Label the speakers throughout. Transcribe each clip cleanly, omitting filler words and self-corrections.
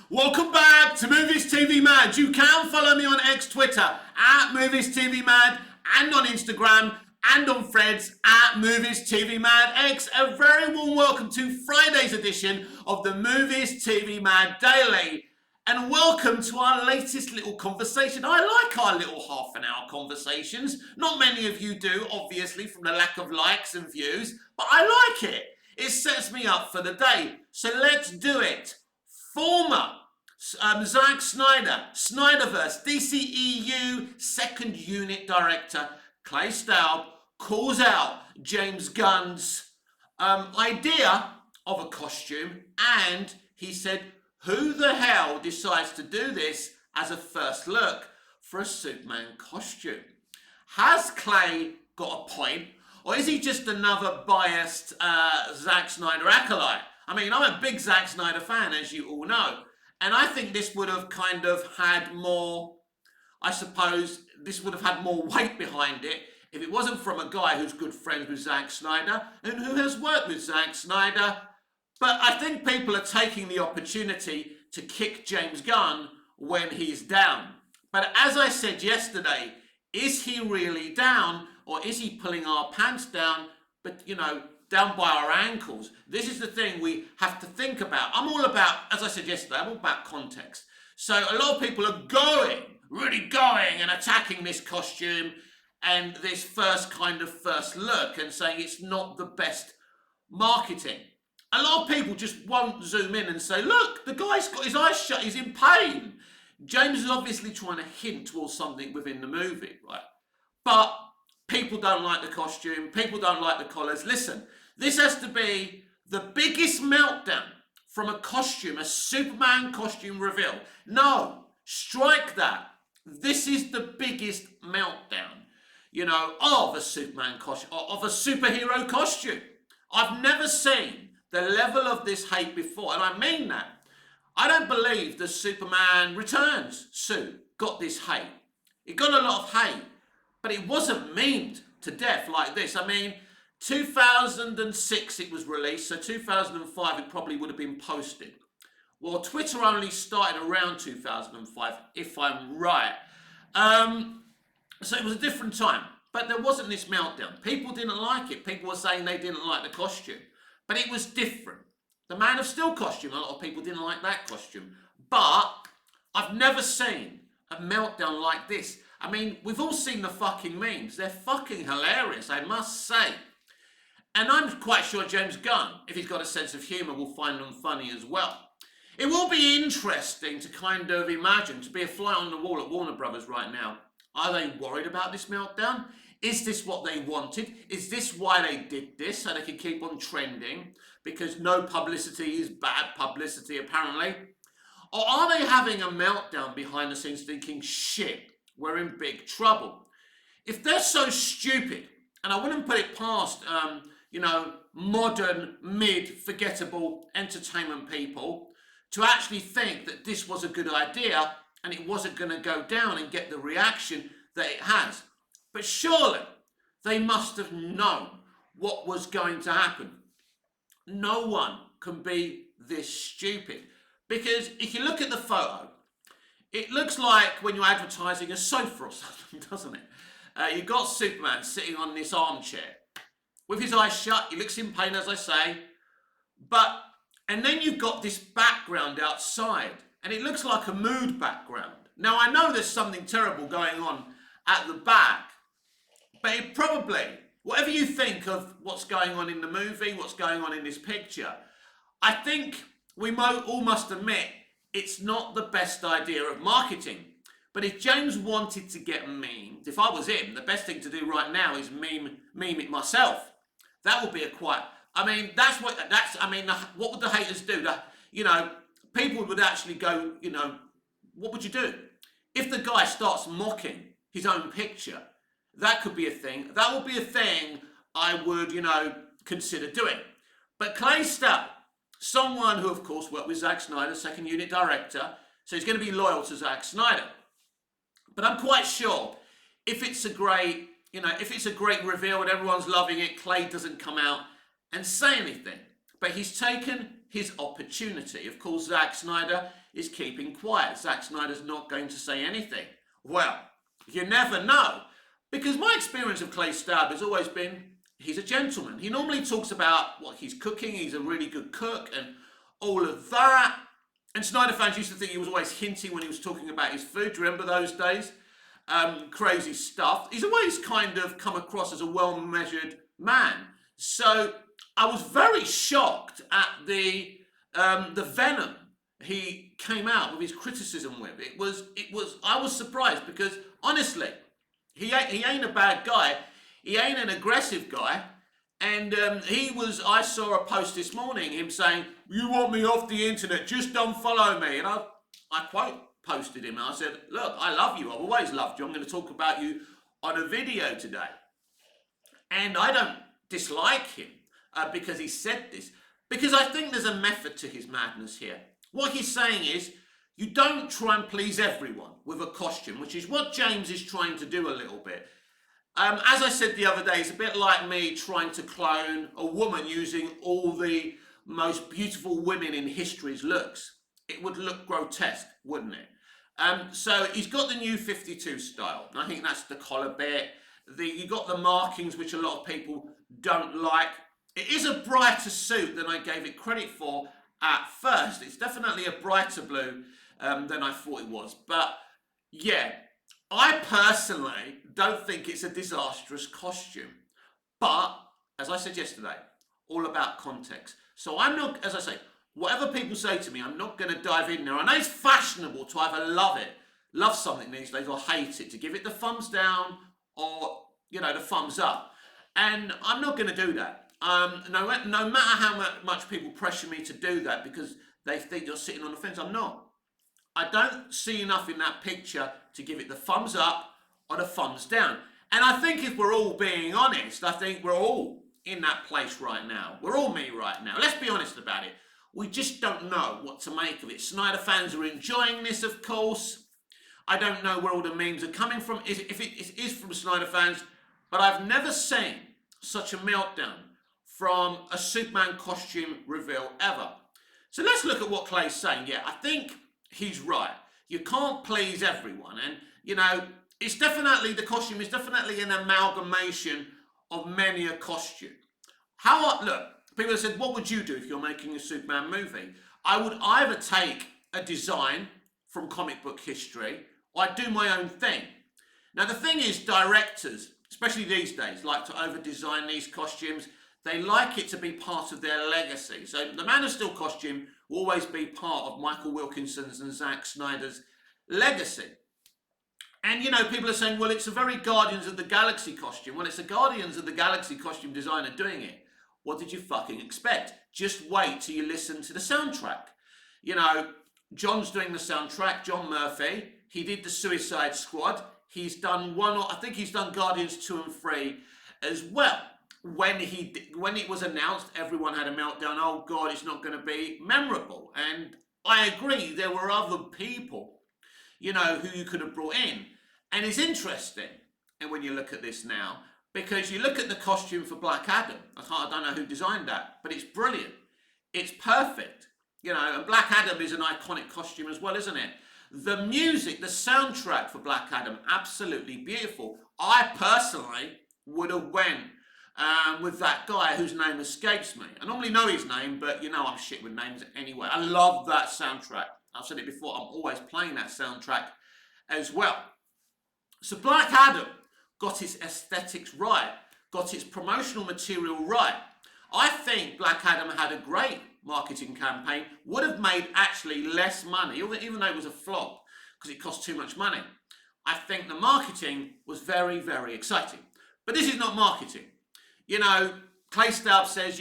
Speaker 1: Welcome back to Movies TV Mad. You can follow me on X Twitter at Movies TV Mad and on Instagram and on Threads at Movies TV Mad X. A very warm welcome to Friday's edition of the Movies TV Mad Daily. And welcome to our latest little conversation. I like our little half an hour conversations. Not many of you do, obviously, from the lack of likes and views, but I like it. It sets me up for the day. So let's do it. Former Zack Snyder, Snyderverse, DCEU second unit director Clay Staub calls out James Gunn's idea of a costume, and he said, who the hell decides to do this as a first look for a Superman costume? Has Clay got a point, or is he just another biased Zack Snyder acolyte? I mean, I'm a big Zack Snyder fan, as you all know. And I think this would have kind of had more, I suppose, this would have had more weight behind it if it wasn't from a guy who's good friends with Zack Snyder and who has worked with Zack Snyder. But I think people are taking the opportunity to kick James Gunn when he's down. But as I said yesterday, is he really down, or is he pulling our pants down, but, you know, down by our ankles? This is the thing we have to think about. I'm all about, as I said yesterday, I'm all about context. So a lot of people are really going and attacking this costume and this first look and saying it's not the best marketing. A lot of people just won't zoom in and say, look, the guy's got his eyes shut, he's in pain. James is obviously trying to hint towards something within the movie, right? But people don't like the costume, people don't like the collars. Listen, this has to be the biggest meltdown from a costume, a Superman costume reveal. No, strike that. This is the biggest meltdown, you know, of a Superman costume, of a superhero costume. I've never seen the level of this hate before, and I mean that. I don't believe the Superman Returns suit got this hate. It got a lot of hate, but it wasn't memed to death like this. I mean, 2006 it was released, so 2005 it probably would have been posted. Well, Twitter only started around 2005, if I'm right. So it was a different time, but there wasn't this meltdown. People didn't like it. People were saying they didn't like the costume, but it was different. The Man of Steel costume, a lot of people didn't like that costume, but I've never seen a meltdown like this. I mean, we've all seen the fucking memes. They're fucking hilarious, I must say. And I'm quite sure James Gunn, if he's got a sense of humour, will find them funny as well. It will be interesting to kind of imagine, to be a fly on the wall at Warner Brothers right now. Are they worried about this meltdown? Is this what they wanted? Is this why they did this, so they can keep on trending? Because no publicity is bad publicity, apparently. Or are they having a meltdown behind the scenes thinking, shit, we're in big trouble? If they're so stupid, and I wouldn't put it past, modern, forgettable entertainment people to actually think that this was a good idea and it wasn't going to go down and get the reaction that it has. But surely they must have known what was going to happen. No one can be this stupid. Because if you look at the photo, it looks like when you're advertising a sofa or something, doesn't it? You've got Superman sitting on this armchair with his eyes shut. He looks in pain, as I say. And then you've got this background outside, and it looks like a mood background. Now, I know there's something terrible going on at the back, but it probably, whatever you think of what's going on in the movie, what's going on in this picture, I think we all must admit it's not the best idea of marketing. But if James wanted to get memed, if I was him, the best thing to do right now is meme it myself. That would be what would the haters do? People would actually go, what would you do? If the guy starts mocking his own picture, that could be a thing. That would be a thing I would, consider doing. But Clay Staub, someone who, of course, worked with Zack Snyder, second unit director, so he's going to be loyal to Zack Snyder. But I'm quite sure if it's a great reveal and everyone's loving it, Clay doesn't come out and say anything. But he's taken his opportunity. Of course, Zack Snyder is keeping quiet. Zack Snyder's not going to say anything. Well, you never know. Because my experience of Clay Staub has always been, he's a gentleman. He normally talks about what he's cooking. He's a really good cook and all of that. And Snyder fans used to think he was always hinting when he was talking about his food. Do you remember those days? Crazy stuff. He's always kind of come across as a well-measured man. So I was very shocked at the venom he came out with his criticism with. I was surprised because honestly, he ain't a bad guy. He ain't an aggressive guy. And I saw a post this morning, him saying, "You want me off the internet, just don't follow me." And I quote posted him and I said, "Look, I love you. I've always loved you. I'm going to talk about you on a video today." And I don't dislike him because he said this, because I think there's a method to his madness here. What he's saying is, you don't try and please everyone with a costume, which is what James is trying to do a little bit. As I said the other day, it's a bit like me trying to clone a woman using all the most beautiful women in history's looks. It would look grotesque, wouldn't it? So he's got the new 52 style. And I think that's the collar bit. You got the markings, which a lot of people don't like. It is a brighter suit than I gave it credit for at first. It's definitely a brighter blue than I thought it was. But yeah, I personally don't think it's a disastrous costume. But, as I said yesterday, all about context. So I'm not, as I say, whatever people say to me, I'm not going to dive in there. I know it's fashionable to either love something these days, or hate it, to give it the thumbs down or, the thumbs up. And I'm not going to do that. No matter how much people pressure me to do that because they think you're sitting on the fence, I'm not. I don't see enough in that picture to give it the thumbs up or the thumbs down. And I think if we're all being honest, I think we're all in that place right now. We're all me right now. Let's be honest about it. We just don't know what to make of it. Snyder fans are enjoying this, of course. I don't know where all the memes are coming from, if it is from Snyder fans, but I've never seen such a meltdown from a Superman costume reveal ever. So let's look at what Clay's saying. Yeah, I think he's right. You can't please everyone. And, it's definitely, the costume is definitely an amalgamation of many a costume. Look, people have said, what would you do if you're making a Superman movie? I would either take a design from comic book history, or I'd do my own thing. Now, the thing is, directors, especially these days, like to over-design these costumes. They like it to be part of their legacy. So the Man of Steel costume will always be part of Michael Wilkinson's and Zack Snyder's legacy. And, people are saying, well, it's a very Guardians of the Galaxy costume. Well, it's a Guardians of the Galaxy costume designer doing it. What did you fucking expect? Just wait till you listen to the soundtrack. John's doing the soundtrack, John Murphy. He did the Suicide Squad. He's done I think he's done Guardians 2 and 3 as well. When it was announced, everyone had a meltdown. Oh God, it's not going to be memorable. And I agree, there were other people, who you could have brought in. And it's interesting, and when you look at this now, because you look at the costume for Black Adam. I don't know who designed that, but it's brilliant. It's perfect. And Black Adam is an iconic costume as well, isn't it? The music, the soundtrack for Black Adam, absolutely beautiful. I personally would have went with that guy whose name escapes me. I normally know his name, but I'm shit with names anyway. I love that soundtrack. I've said it before, I'm always playing that soundtrack as well. So Black Adam got its aesthetics right, got its promotional material right. I think Black Adam had a great marketing campaign, would have made actually less money, even though it was a flop, because it cost too much money. I think the marketing was very, very exciting. But this is not marketing. Clay Staub says,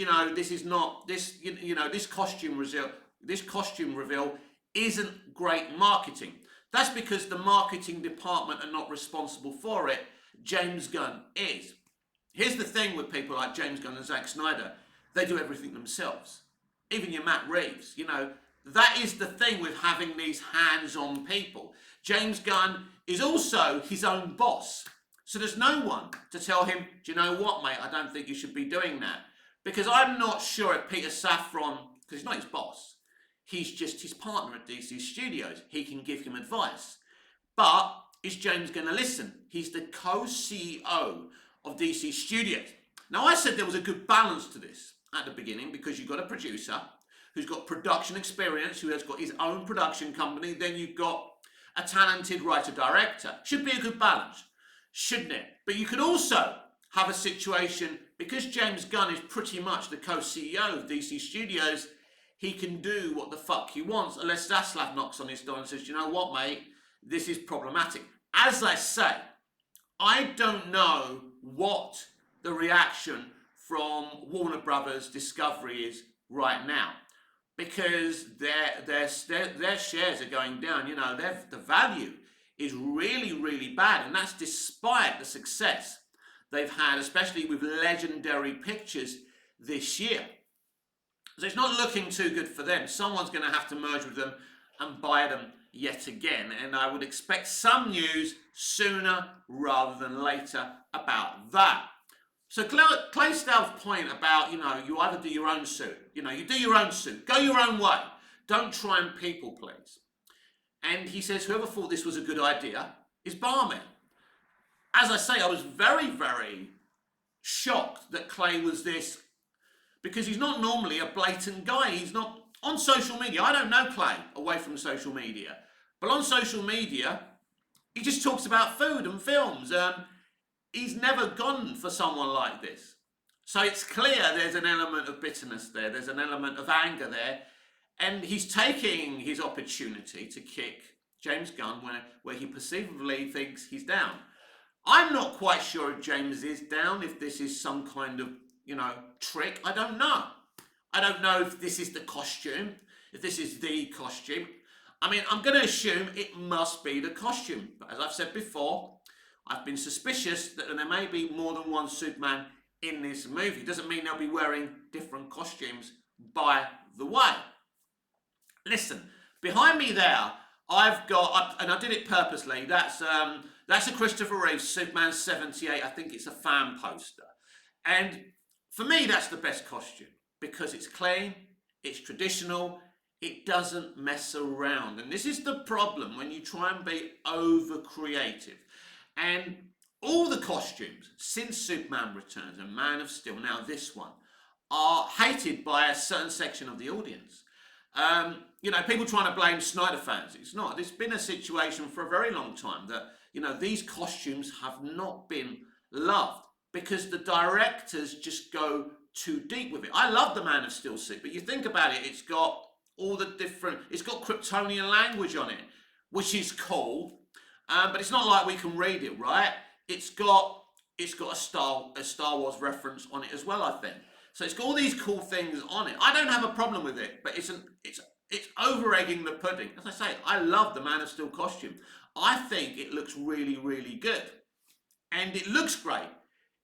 Speaker 1: this costume reveal isn't great marketing. That's because the marketing department are not responsible for it. James Gunn is. Here's the thing with people like James Gunn and Zack Snyder. They do everything themselves. Even your Matt Reeves, that is the thing with having these hands-on people. James Gunn is also his own boss. So there's no one to tell him, do you know what, mate, I don't think you should be doing that. Because I'm not sure if Peter Safran, because he's not his boss. He's just his partner at DC Studios. He can give him advice. But is James going to listen? He's the co-CEO of DC Studios. Now, I said there was a good balance to this at the beginning because you've got a producer who's got production experience, who has got his own production company. Then you've got a talented writer-director. Should be a good balance, shouldn't it? But you could also have a situation, because James Gunn is pretty much the co-CEO of DC Studios, he can do what the fuck he wants unless Zaslav knocks on his door and says, you know what, mate, this is problematic. As I say, I don't know what the reaction from Warner Brothers Discovery is right now, because their shares are going down. You know, the value is really, really bad, and that's despite the success they've had, especially with Legendary Pictures this year. So it's not looking too good for them. Someone's going to have to merge with them and buy them yet again. And I would expect some news sooner rather than later about that. So Clay Styles' point about, you know, you either do your own suit. You know, you do your own suit. Go your own way. Don't try and people please. And he says, whoever thought this was a good idea is balmy. As I say, I was very, very shocked that Clay was this, because he's not normally a blatant guy. He's not on social media. I don't know Clay away from social media. But on social media, he just talks about food and films. He's never gone for someone like this. So it's clear there's an element of bitterness there. There's an element of anger there. And he's taking his opportunity to kick James Gunn where he perceivably thinks he's down. I'm not quite sure if James is down, if this is some kind of, you know, trick. I don't know. I don't know if this is the costume, if this is the costume. I mean, I'm going to assume it must be the costume. But as I've said before, I've been suspicious that there may be more than one Superman in this movie. Doesn't mean they'll be wearing different costumes, by the way. Listen, behind me there, I've got, and I did it purposely, that's a Christopher Reeve Superman 78. I think it's a fan poster. And for me, that's the best costume because it's clean, it's traditional, it doesn't mess around. And this is the problem when you try and be over creative. And all the costumes since Superman Returns and Man of Steel, now this one, are hated by a certain section of the audience. You know, people trying to blame Snyder fans. It's not. It's been a situation for a very long time that, you know, these costumes have not been loved because the directors just go too deep with it. I love the Man of Steel suit, but you think about it, it's got all the different, it's got Kryptonian language on it, which is cool, but it's not like we can read it, right? It's got a Star Wars reference on it as well, I think. So it's got all these cool things on it. I don't have a problem with it, but it's over-egging the pudding. As I say, I love the Man of Steel costume. I think it looks really, really good. And it looks great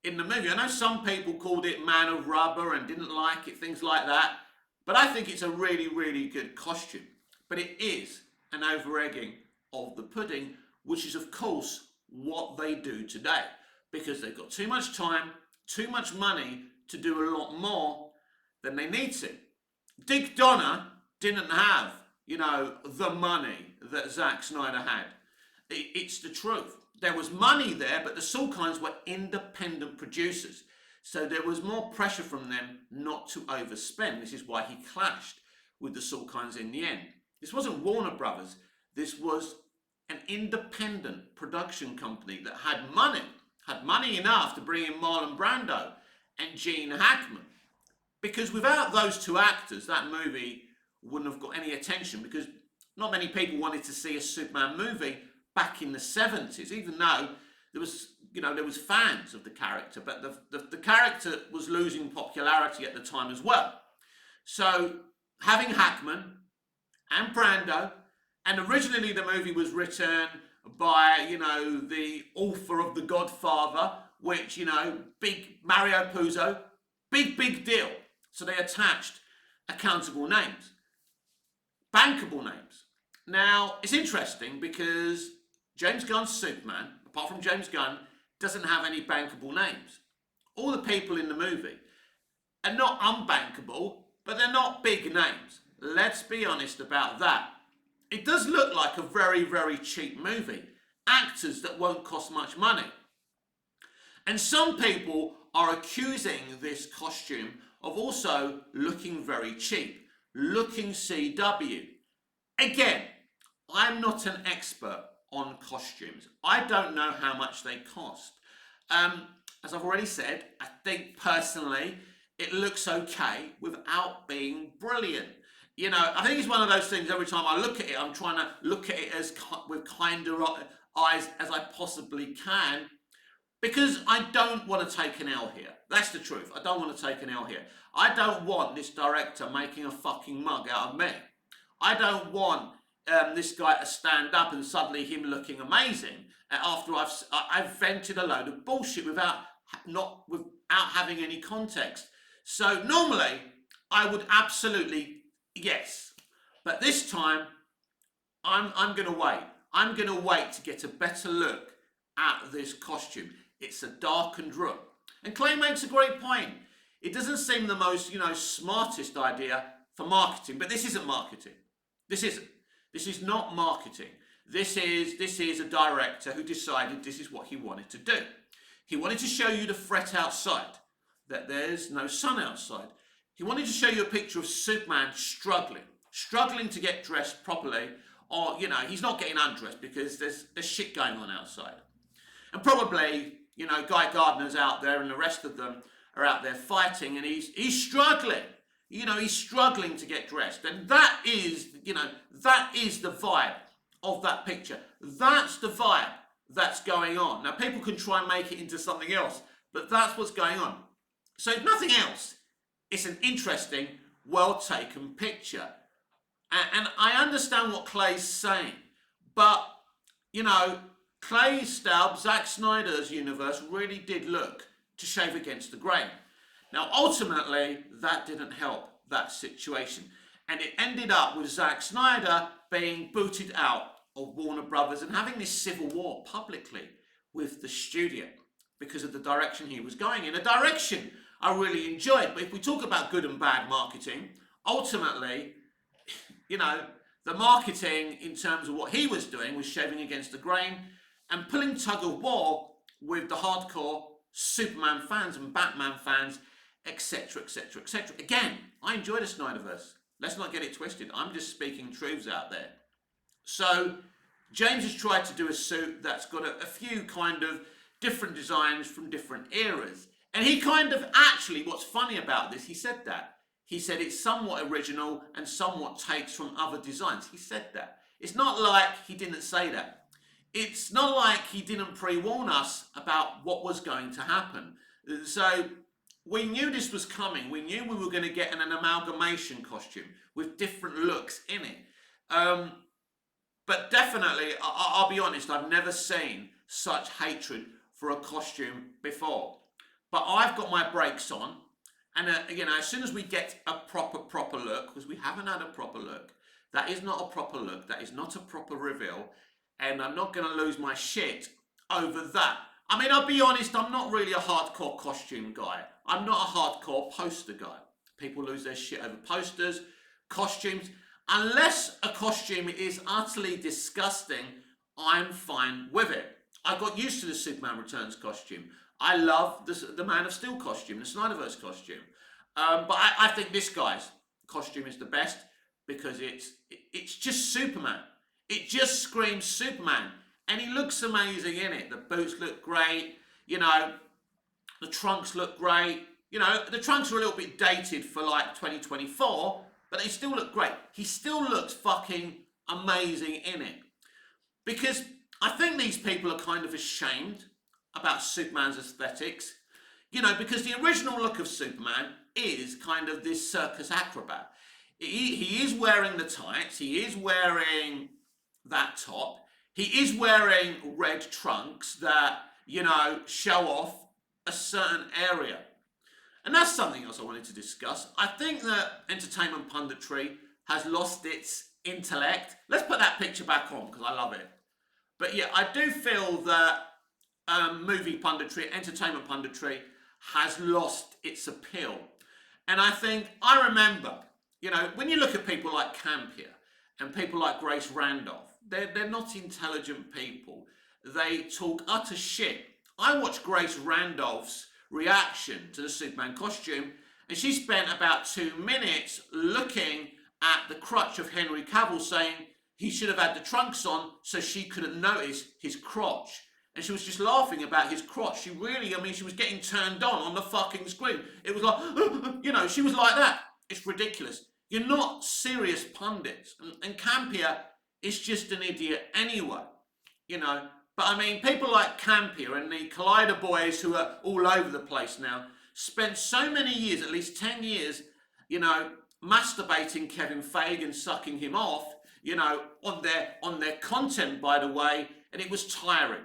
Speaker 1: in the movie. I know some people called it Man of Rubber and didn't like it, things like that. But I think it's a really, really good costume. But it is an over-egging of the pudding, which is, of course, what they do today. Because they've got too much time, too much money to do a lot more than they need to. Dick Donner didn't have, you know, the money that Zack Snyder had. It's the truth. There was money there, but the Salkinds were independent producers. So there was more pressure from them not to overspend. This is why he clashed with the Salkinds in the end. This wasn't Warner Brothers. This was an independent production company that had money enough to bring in Marlon Brando and Gene Hackman. Because without those two actors, that movie wouldn't have got any attention because not many people wanted to see a Superman movie back in the 70s, even though there was fans of the character, but the character was losing popularity at the time as well. So having Hackman and Brando, and originally the movie was written by, you know, the author of The Godfather, which, you know, big Mario Puzo, big deal. So they attached accountable names, bankable names. Now, it's interesting because James Gunn's Superman, apart from James Gunn, doesn't have any bankable names. All the people in the movie are not unbankable, but they're not big names. Let's be honest about that. It does look like a very, very cheap movie. Actors that won't cost much money. And some people are accusing this costume of also looking very cheap, looking CW. Again, I'm not an expert on costumes. I don't know how much they cost. As I've already said, I think personally it looks okay without being brilliant. You know, I think it's one of those things, every time I look at it, I'm trying to look at it as with kinder eyes as I possibly can, because I don't want to take an L here. That's the truth. I don't want to take an L here. I don't want this director making a fucking mug out of me. I don't want this guy to stand up and suddenly him looking amazing after I've vented a load of bullshit without having any context. So normally I would absolutely yes, but this time I'm going to wait. I'm going to wait to get a better look at this costume. It's a darkened room. And Clay makes a great point. It doesn't seem the most, smartest idea for marketing, but this isn't marketing. This isn't. This is not marketing. This is a director who decided this is what he wanted to do. He wanted to show you the threat outside, that there's no sun outside. He wanted to show you a picture of Superman struggling to get dressed properly, or, he's not getting undressed because there's shit going on outside. And probably, Guy Gardner's out there and the rest of them are out there fighting, and he's struggling. He's struggling to get dressed. And that is the vibe of that picture. That's the vibe that's going on. Now, people can try and make it into something else, but that's what's going on. So if nothing else, it's an interesting, well-taken picture. And I understand what Clay's saying, but, Clay's style, Zack Snyder's universe really did look to shave against the grain. Now, ultimately, that didn't help that situation. And it ended up with Zack Snyder being booted out of Warner Brothers and having this civil war publicly with the studio because of the direction he was going in. A direction I really enjoyed. But if we talk about good and bad marketing, ultimately, the marketing in terms of what he was doing was shaving against the grain and pulling tug of war with the hardcore Superman fans and Batman fans, etc., etc., etc. Again, I enjoy the Snyderverse. Let's not get it twisted. I'm just speaking truths out there. So James has tried to do a suit that's got a few kind of different designs from different eras. And he kind of actually, what's funny about this, he said that. He said it's somewhat original and somewhat takes from other designs. He said that. It's not like he didn't say that. It's not like he didn't pre-warn us about what was going to happen. So we knew this was coming. We knew we were going to get an amalgamation costume with different looks in it. But definitely, I'll be honest, I've never seen such hatred for a costume before. But I've got my brakes on. And as soon as we get a proper look, because we haven't had a proper look, that is not a proper look, that is not a proper reveal, and I'm not going to lose my shit over that. I mean, I'll be honest, I'm not really a hardcore costume guy. I'm not a hardcore poster guy. People lose their shit over posters, costumes. Unless a costume is utterly disgusting, I'm fine with it. I got used to the Superman Returns costume. I love the Man of Steel costume, the Snyderverse costume. But I think this guy's costume is the best because it's just Superman. It just screams Superman. And he looks amazing in it. The boots look great. The trunks look great. The trunks are a little bit dated for like 2024, but they still look great. He still looks fucking amazing in it. Because I think these people are kind of ashamed about Superman's aesthetics. Because the original look of Superman is kind of this circus acrobat. He is wearing the tights. He is wearing that top. He is wearing red trunks that, show off a certain area. And that's something else I wanted to discuss. I think that entertainment punditry has lost its intellect. Let's put that picture back on because I love it. But yeah, I do feel that movie punditry, entertainment punditry has lost its appeal. And I remember, when you look at people like Campier and people like Grace Randolph, they're not intelligent people. They talk utter shit. I watched Grace Randolph's reaction to the Superman costume, and she spent about 2 minutes looking at the crotch of Henry Cavill, saying he should have had the trunks on so she couldn't notice his crotch. And she was just laughing about his crotch. She was getting turned on the fucking screen. It was like, she was like that. It's ridiculous. You're not serious pundits. And Campier is just an idiot anyway, But I mean, people like Campier and the Collider boys who are all over the place now spent so many years, at least 10 years, masturbating Kevin Feige, sucking him off, on their content, by the way, and it was tiring.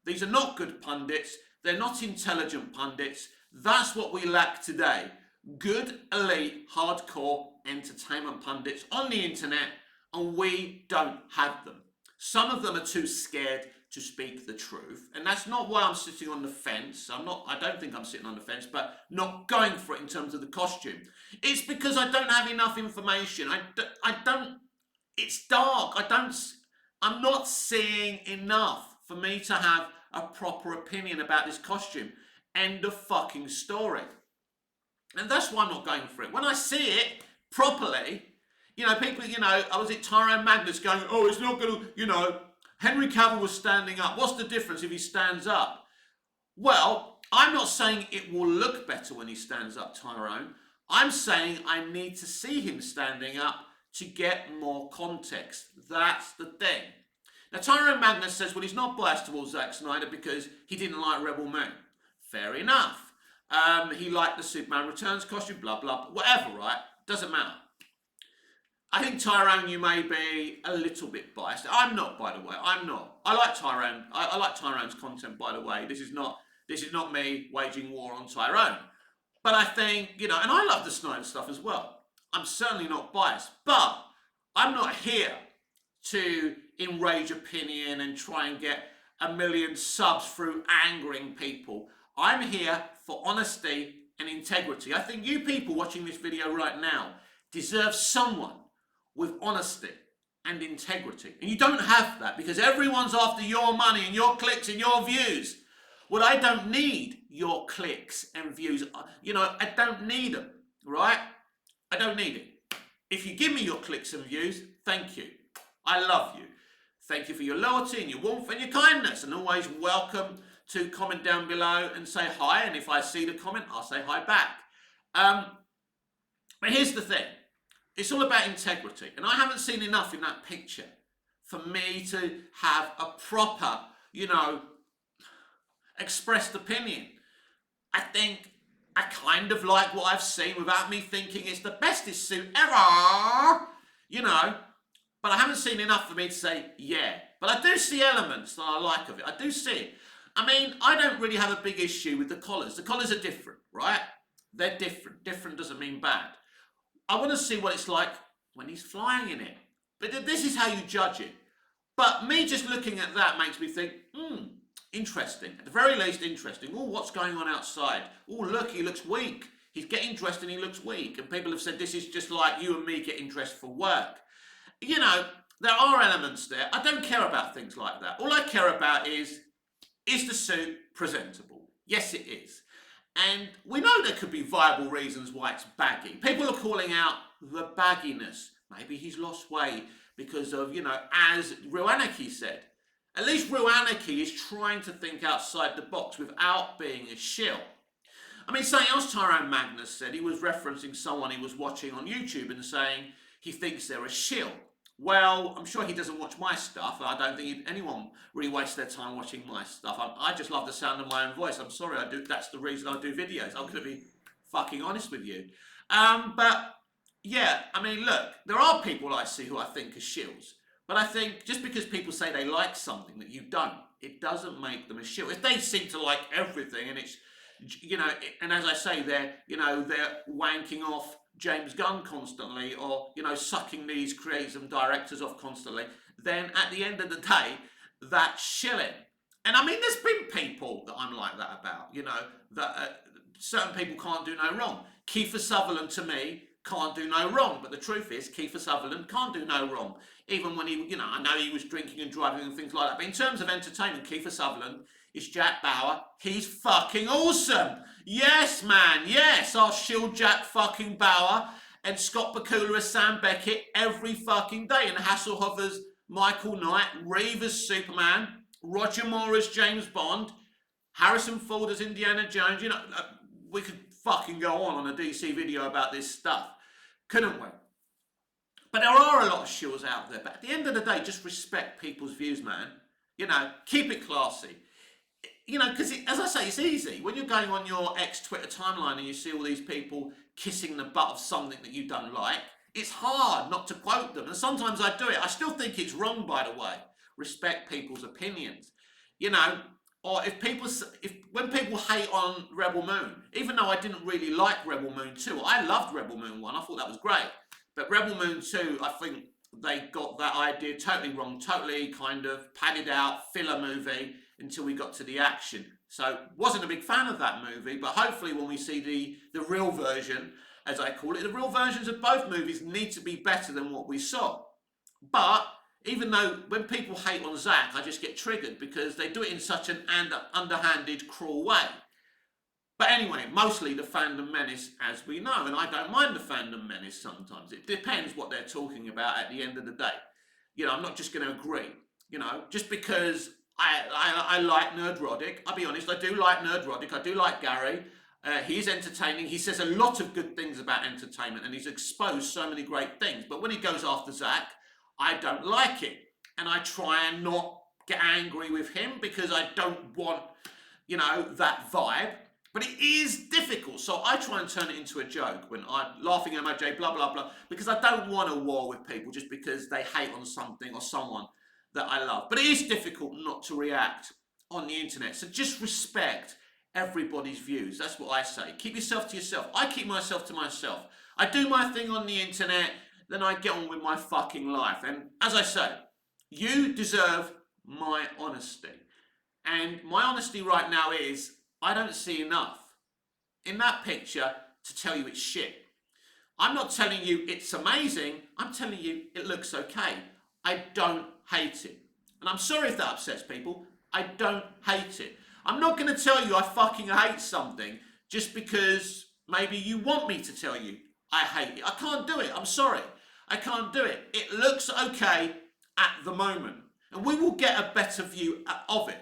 Speaker 1: These are not good pundits. They're not intelligent pundits. That's what we lack today. Good, elite, hardcore entertainment pundits on the internet, and we don't have them. Some of them are too scared to speak the truth, and that's not why I'm sitting on the fence. I don't think I'm sitting on the fence, but not going for it in terms of the costume. It's because I don't have enough information. It's dark. I'm not seeing enough for me to have a proper opinion about this costume. End of fucking story. And that's why I'm not going for it. When I see it properly, people, I was at Tyrone Magnus going, oh, it's not going to, Henry Cavill was standing up. What's the difference if he stands up? Well, I'm not saying it will look better when he stands up, Tyrone. I'm saying I need to see him standing up to get more context. That's the thing. Now, Tyrone Magnus says, well, he's not biased towards Zack Snyder because he didn't like Rebel Moon. Fair enough. He liked the Superman Returns costume, blah, blah, whatever, right? Doesn't matter. I think, Tyrone, you may be a little bit biased. I'm not, by the way. I'm not. I like Tyrone. I like Tyrone's content, by the way. This is not me waging war on Tyrone. But I think, and I love the Snyder stuff as well. I'm certainly not biased. But I'm not here to enrage opinion and try and get 1 million subs through angering people. I'm here for honesty and integrity. I think you people watching this video right now deserve someone with honesty and integrity. And you don't have that because everyone's after your money and your clicks and your views. Well, I don't need your clicks and views. I don't need them, right? I don't need it. If you give me your clicks and views, thank you. I love you. Thank you for your loyalty and your warmth and your kindness. And always welcome to comment down below and say hi. And if I see the comment, I'll say hi back. But here's the thing. It's all about integrity. And I haven't seen enough in that picture for me to have a proper, expressed opinion. I think I kind of like what I've seen without me thinking it's the bestest suit ever, but I haven't seen enough for me to say, yeah. But I do see elements that I like of it. I do see it. I mean, I don't really have a big issue with the collars. The collars are different, right? They're different. Different doesn't mean bad. I want to see what it's like when he's flying in it. But this is how you judge it. But me just looking at that makes me think, interesting. At the very least, interesting. Oh, what's going on outside? Oh, look, he looks weak. He's getting dressed and he looks weak. And people have said this is just like you and me getting dressed for work. There are elements there. I don't care about things like that. All I care about is the suit presentable? Yes, it is. And we know there could be viable reasons why it's baggy. People are calling out the bagginess. Maybe he's lost weight because of, as Real Anarchy said. At least Real Anarchy is trying to think outside the box without being a shill. I mean, something else Tyrone Magnus said, he was referencing someone he was watching on YouTube and saying he thinks they're a shill. Well, I'm sure he doesn't watch my stuff. I don't think anyone really wastes their time watching my stuff. I just love the sound of my own voice. I'm sorry, that's the reason I do videos. I'm going to be fucking honest with you. But yeah, I mean, look, there are people I see who I think are shills. But I think just because people say they like something that you don't, it doesn't make them a shill. If they seem to like everything and it's, and as I say, they're wanking off James Gunn constantly or, sucking these creators and directors off constantly, then at the end of the day, that's shilling. And I mean, there's been people that I'm like that about, that certain people can't do no wrong. Kiefer Sutherland, to me, can't do no wrong. But the truth is, Kiefer Sutherland can't do no wrong. Even when he, I know he was drinking and driving and things like that. But in terms of entertainment, Kiefer Sutherland is Jack Bauer. He's fucking awesome. Yes, man. Yes, I'll shield Jack fucking Bauer and Scott Bakula as Sam Beckett every fucking day. And Hasselhoff as Michael Knight, Reeve as Superman, Roger Moore as James Bond, Harrison Ford as Indiana Jones. We could fucking go on a DC video about this stuff, couldn't we? But there are a lot of shills out there. But at the end of the day, just respect people's views, man. Keep it classy. Because as I say, it's easy. When you're going on your ex-Twitter timeline and you see all these people kissing the butt of something that you don't like, it's hard not to quote them. And sometimes I do it. I still think it's wrong, by the way. Respect people's opinions. Or when people hate on Rebel Moon, even though I didn't really like Rebel Moon 2, I loved Rebel Moon 1, I thought that was great. But Rebel Moon 2, I think they got that idea totally wrong, totally kind of padded out, filler movie until we got to the action. So wasn't a big fan of that movie, but hopefully when we see the real version, as I call it, the real versions of both movies need to be better than what we saw. But even though when people hate on Zack, I just get triggered because they do it in such an underhanded, cruel way. But anyway, mostly the fandom menace, as we know, and I don't mind the fandom menace sometimes. It depends what they're talking about at the end of the day. I'm not just going to agree. Just because I like Nerd Roddick, I'll be honest, I do like Nerd Roddick, I do like Gary. He's entertaining. He says a lot of good things about entertainment, and he's exposed so many great things. But when he goes after Zack, I don't like it, and I try and not get angry with him because I don't want, that vibe. But it is difficult, so I try and turn it into a joke when I'm laughing emoji, blah, blah, blah, because I don't want a war with people just because they hate on something or someone that I love. But it is difficult not to react on the internet, so just respect everybody's views. That's what I say. Keep yourself to yourself. I keep myself to myself. I do my thing on the internet, then I get on with my fucking life. And as I say, you deserve my honesty. And my honesty right now is, I don't see enough in that picture to tell you it's shit. I'm not telling you it's amazing. I'm telling you it looks okay. I don't hate it. And I'm sorry if that upsets people. I don't hate it. I'm not going to tell you I fucking hate something just because maybe you want me to tell you I hate it. I can't do it. I'm sorry. I can't do it. It looks okay at the moment. And we will get a better view of it.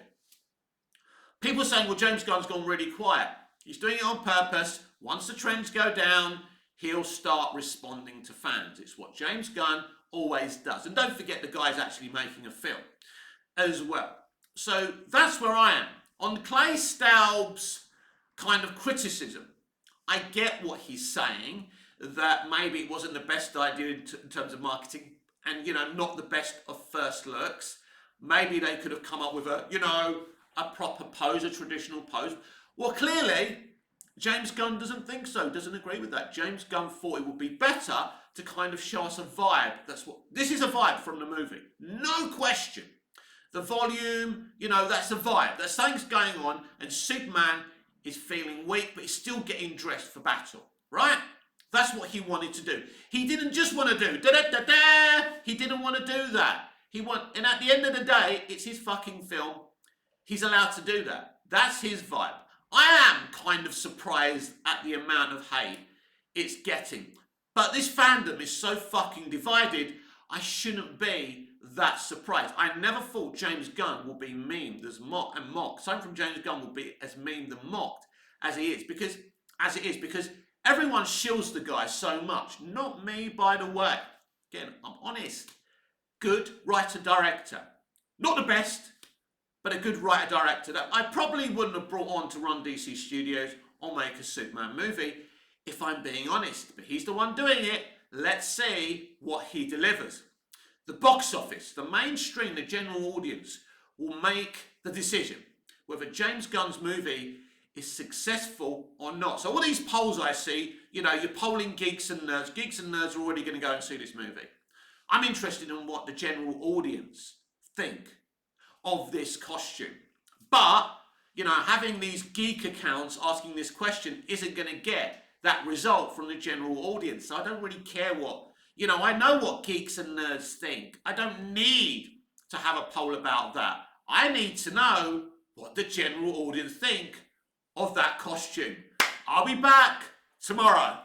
Speaker 1: People are saying, well, James Gunn's gone really quiet. He's doing it on purpose. Once the trends go down, he'll start responding to fans. It's what James Gunn always does. And don't forget the guy's actually making a film as well. So that's where I am. On Clay Staub's kind of criticism, I get what he's saying, that maybe it wasn't the best idea in terms of marketing and, not the best of first looks. Maybe they could have come up with a proper pose, a traditional pose. Well, clearly, James Gunn doesn't think so, doesn't agree with that. James Gunn thought it would be better to kind of show us a vibe. This is a vibe from the movie. No question. The volume, that's a vibe. There's things going on, and Superman is feeling weak, but he's still getting dressed for battle, right? That's what he wanted to do. He didn't just want to do da-da-da-da. He didn't want to do that. And at the end of the day, it's his fucking film. He's allowed to do that. That's his vibe. I am kind of surprised at the amount of hate it's getting. But this fandom is so fucking divided, I shouldn't be that surprised. I never thought James Gunn would be memed as mocked. Something from James Gunn would be as memed and mocked as he is. Because everyone shills the guy so much. Not me, by the way. Again, I'm honest. Good writer-director. Not the best, but a good writer-director that I probably wouldn't have brought on to run DC Studios or make a Superman movie, if I'm being honest. But he's the one doing it. Let's see what he delivers. The box office, the mainstream, the general audience will make the decision whether James Gunn's movie is successful or not. So all these polls I see, you're polling geeks and nerds. Geeks and nerds are already going to go and see this movie. I'm interested in what the general audience think of this costume. But, you know, having these geek accounts asking this question isn't going to get that result from the general audience. So I don't really care what, you know, I know what geeks and nerds think. I don't need to have a poll about that. I need to know what the general audience think of that costume. I'll be back tomorrow.